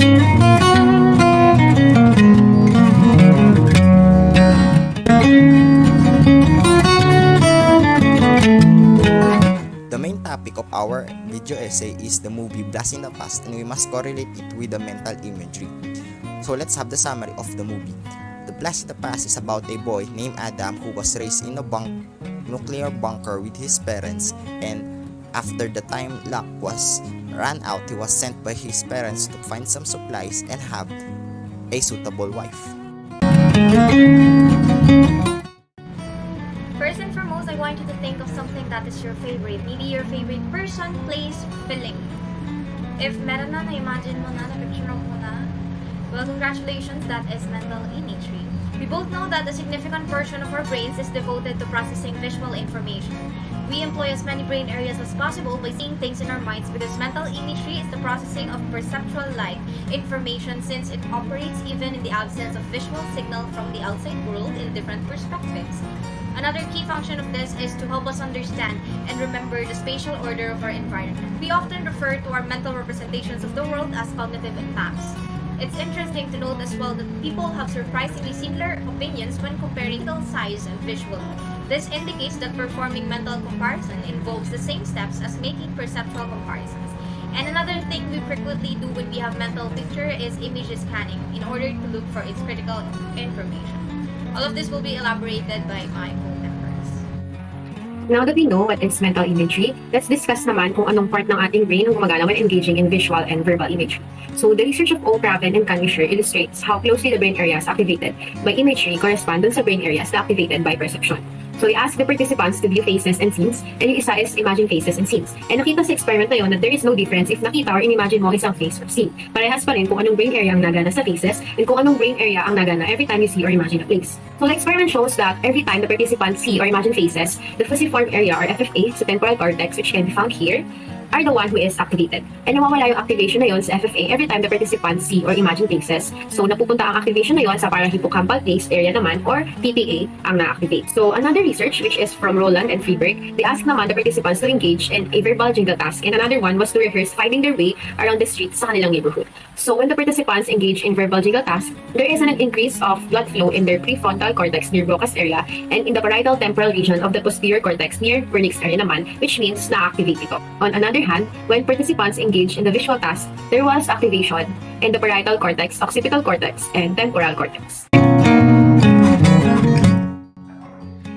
The main topic of our video essay is the movie Blast in the Past, and we must correlate it with the mental imagery. So let's have the summary of the movie. The Blast in the Past is about a boy named Adam who was raised in a nuclear bunker with his parents, and after the time lock was ran out, he was sent by his parents to find some supplies and have a suitable wife. First and foremost, I want you to think of something that is your favorite. Maybe your favorite person, place, feeling. If meron na, na-imagine mo na, na-picture mo na, well, congratulations, that is mental imagery. We both know that a significant portion of our brains is devoted to processing visual information. We employ as many brain areas as possible by seeing things in our minds because mental imagery is the processing of perceptual-like information since it operates even in the absence of visual signal from the outside world in different perspectives. Another key function of this is to help us understand and remember the spatial order of our environment. We often refer to our mental representations of the world as cognitive maps. It's interesting to note as well that people have surprisingly similar opinions when comparing mental size and visual. This indicates that performing mental comparison involves the same steps as making perceptual comparisons. And another thing we frequently do when we have mental picture is image scanning in order to look for its critical information. All of this will be elaborated by my co-members. Now that we know what is mental imagery, let's discuss naman kung anong part ng ating brain ang gumagana when engaging in visual and verbal imagery. So the research of O. Craven and Kanisher illustrates how closely the brain areas activated by imagery correspond dun sa brain areas na activated by perception. So, I asked the participants to view faces and scenes, and yung isa is imagine faces and scenes. And nakita sa experiment na yun that there is no difference if nakita or in-imagine mo isang face or scene. Parehas pa rin kung anong brain area ang nagana sa faces, and kung anong brain area ang nagana every time you see or imagine a place. So, the experiment shows that every time the participants see or imagine faces, the fusiform area or FFA sa temporal cortex, which can be found here, are the one who is activated. And nawawala yung activation na yun sa FFA every time the participants see or imagine faces. So, napupunta ang activation na yun sa parahippocampal place area naman or PPA ang na-activate. So, another research which is from Roland and Freeberg, they asked naman the participants to engage in a verbal jingle task, and another one was to rehearse finding their way around the streets sa kanilang neighborhood. So, when the participants engage in verbal jingle task, there is an increase of blood flow in their prefrontal cortex near Broca's area and in the parietal temporal region of the posterior cortex near Wernicke's area naman, which means na-activate ito. On another hand, when participants engaged in the visual task, there was activation in the parietal cortex, occipital cortex, and temporal cortex.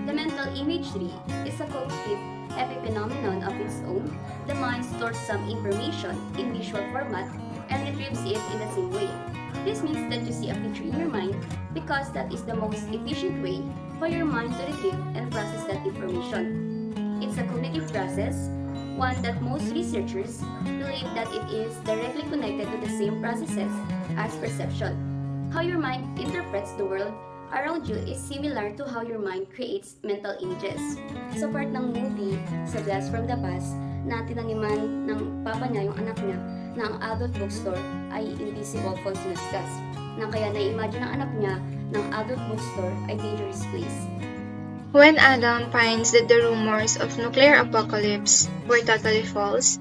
The mental imagery is a cognitive epiphenomenon of its own. The mind stores some information in visual format and retrieves it in the same way. This means that you see a picture in your mind because that is the most efficient way for your mind to retrieve and process that information. It's a cognitive process, one that most researchers believe that it is directly connected to the same processes as perception. How your mind interprets the world around you is similar to how your mind creates mental images. Sa part ng movie, sa Blast from the Past, na tinaniman ng papa niya yung anak niya na ang adult bookstore ay invisible poisonous gas, na kaya na-imagine ng anak niya ng adult bookstore ay dangerous place. When Adam finds that the rumors of nuclear apocalypse were totally false,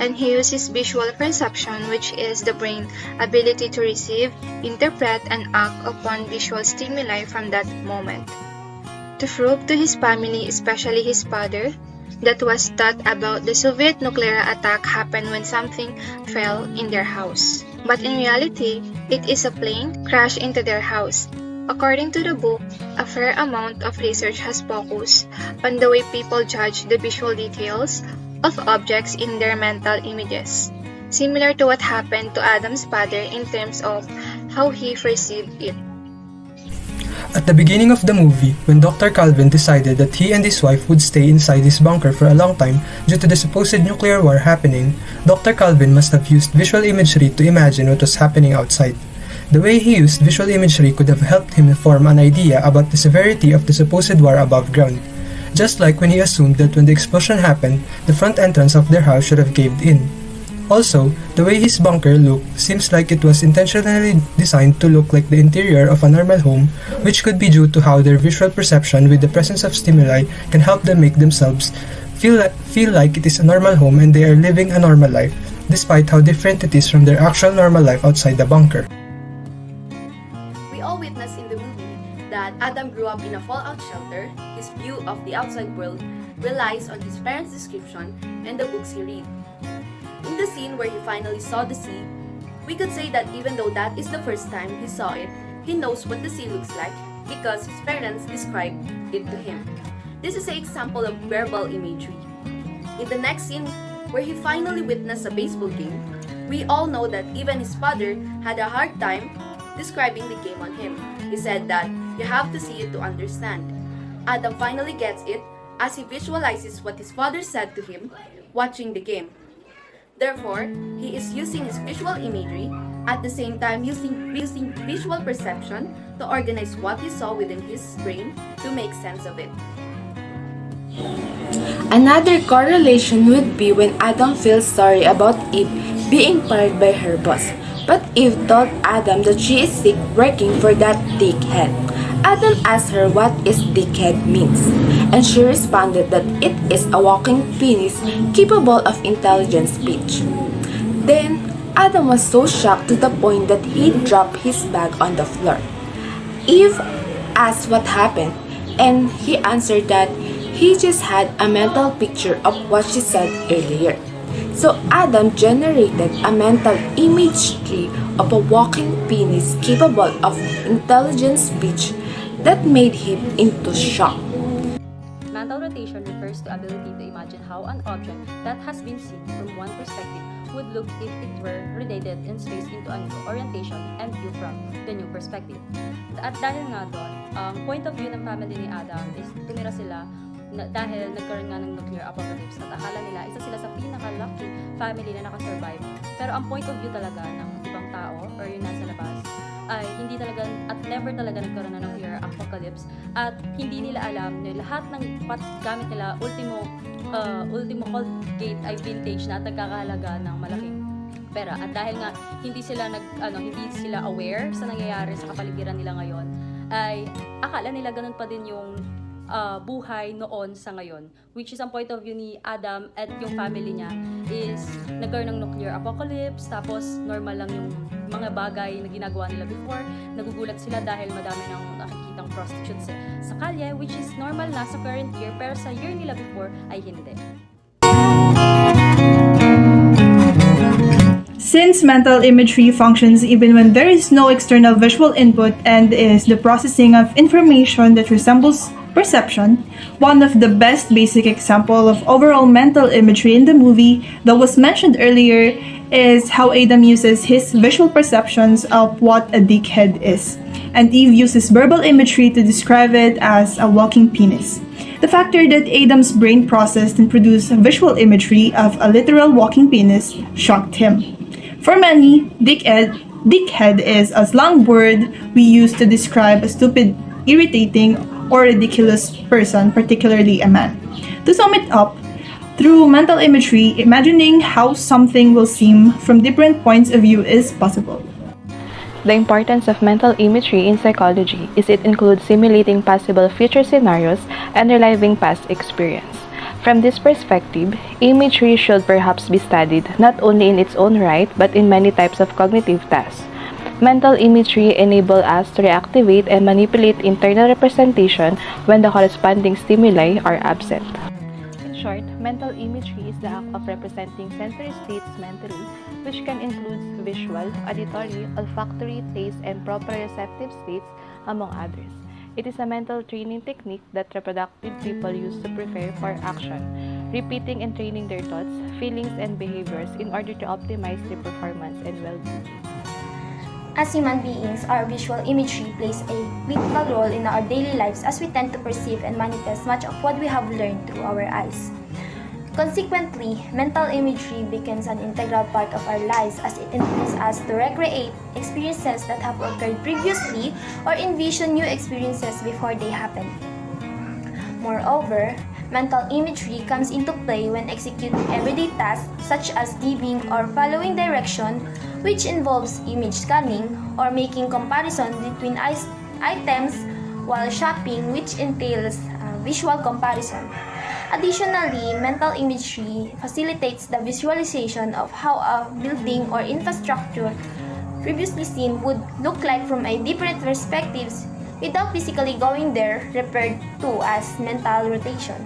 and he uses visual perception, which is the brain's ability to receive, interpret, and act upon visual stimuli from that moment, to prove to his family, especially his father, that was thought about the Soviet nuclear attack happened when something fell in their house. But in reality, it is a plane crashed into their house. According to the book, a fair amount of research has focused on the way people judge the visual details of objects in their mental images, similar to what happened to Adam's father in terms of how he perceived it. At the beginning of the movie, when Dr. Calvin decided that he and his wife would stay inside his bunker for a long time due to the supposed nuclear war happening, Dr. Calvin must have used visual imagery to imagine what was happening outside. The way he used visual imagery could have helped him form an idea about the severity of the supposed war above ground, just like when he assumed that when the explosion happened, the front entrance of their house should have caved in. Also, the way his bunker looked seems like it was intentionally designed to look like the interior of a normal home, which could be due to how their visual perception with the presence of stimuli can help them make themselves feel like it is a normal home and they are living a normal life, despite how different it is from their actual normal life outside the bunker. We all witness in the movie that Adam grew up in a fallout shelter. His view of the outside world relies on his parents' description and the books he read. In the scene where he finally saw the sea, we could say that even though that is the first time he saw it, he knows what the sea looks like because his parents described it to him. This is an example of verbal imagery. In the next scene, where he finally witnessed a baseball game, we all know that even his father had a hard time describing the game on him. He said that you have to see it to understand. Adam finally gets it as he visualizes what his father said to him watching the game. Therefore, he is using his visual imagery, at the same time using visual perception to organize what he saw within his brain to make sense of it. Another correlation would be when Adam feels sorry about Eve being fired by her boss. But Eve told Adam that she is sick working for that dickhead. Adam asked her what is dickhead means, and she responded that it is a walking penis capable of intelligent speech. Then, Adam was so shocked to the point that he dropped his bag on the floor. Eve asked what happened, and he answered that he just had a mental picture of what she said earlier. So Adam generated a mental imagery of a walking penis capable of intelligent speech that made him into shock. Mental rotation refers to ability to imagine how an object that has been seen from one perspective would look if it were related in space into a new orientation and view from the new perspective. At dahil nga doon, ang point of view ng family ni Adam is tumira sila dahil nagkaroon nga ng nuclear apocalypse at akala nila isa sila sa pinaka-lucky family na nakasurvive. Pero ang point of view talaga ng ibang tao or yung nasa labas ay hindi talaga at never talaga nagkaroon na ng nuclear apocalypse at hindi nila alam na lahat ng gamit nila ultimo Colgate ay vintage na at nagkakahalaga ng malaking pera. At dahil nga hindi sila aware sa nangyayari sa kapaligiran nila ngayon, ay akala nila ganun pa din yung buhay noon sa ngayon, which is ang point of view ni Adam at yung family niya is nagkaroon ng nuclear apocalypse, tapos normal lang yung mga bagay na ginagawa nila before. Nagugulat sila dahil madami nang nakikitang prostitutes sa kalye, which is normal na sa current year, pero sa year nila before ay hindi. Since mental imagery functions even when there is no external visual input and is the processing of information that resembles perception, one of the best basic example of overall mental imagery in the movie that was mentioned earlier is how Adam uses his visual perceptions of what a dickhead is, and Eve uses verbal imagery to describe it as a walking penis. The factor that Adam's brain processed and produced visual imagery of a literal walking penis shocked him. For many, dickhead is a slang word we use to describe a stupid, irritating, or ridiculous person, particularly a man. To sum it up, through mental imagery, imagining how something will seem from different points of view is possible. The importance of mental imagery in psychology is it includes simulating possible future scenarios and reliving past experience. From this perspective, imagery should perhaps be studied not only in its own right but in many types of cognitive tasks. Mental imagery enable us to reactivate and manipulate internal representation when the corresponding stimuli are absent. In short, mental imagery is the act of representing sensory states mentally, which can include visual, auditory, olfactory, taste, and proprioceptive states, among others. It is a mental training technique that reproductive people use to prepare for action, repeating and training their thoughts, feelings, and behaviors in order to optimize their performance and well-being. As human beings, our visual imagery plays a vital role in our daily lives as we tend to perceive and manifest much of what we have learned through our eyes. Consequently, mental imagery becomes an integral part of our lives as it enables us to recreate experiences that have occurred previously or envision new experiences before they happen. Moreover, mental imagery comes into play when executing everyday tasks such as giving or following direction, which involves image scanning or making comparison between items while shopping, which entails visual comparison. Additionally, mental imagery facilitates the visualization of how a building or infrastructure previously seen would look like from a different perspectives without physically going there, referred to as mental rotation.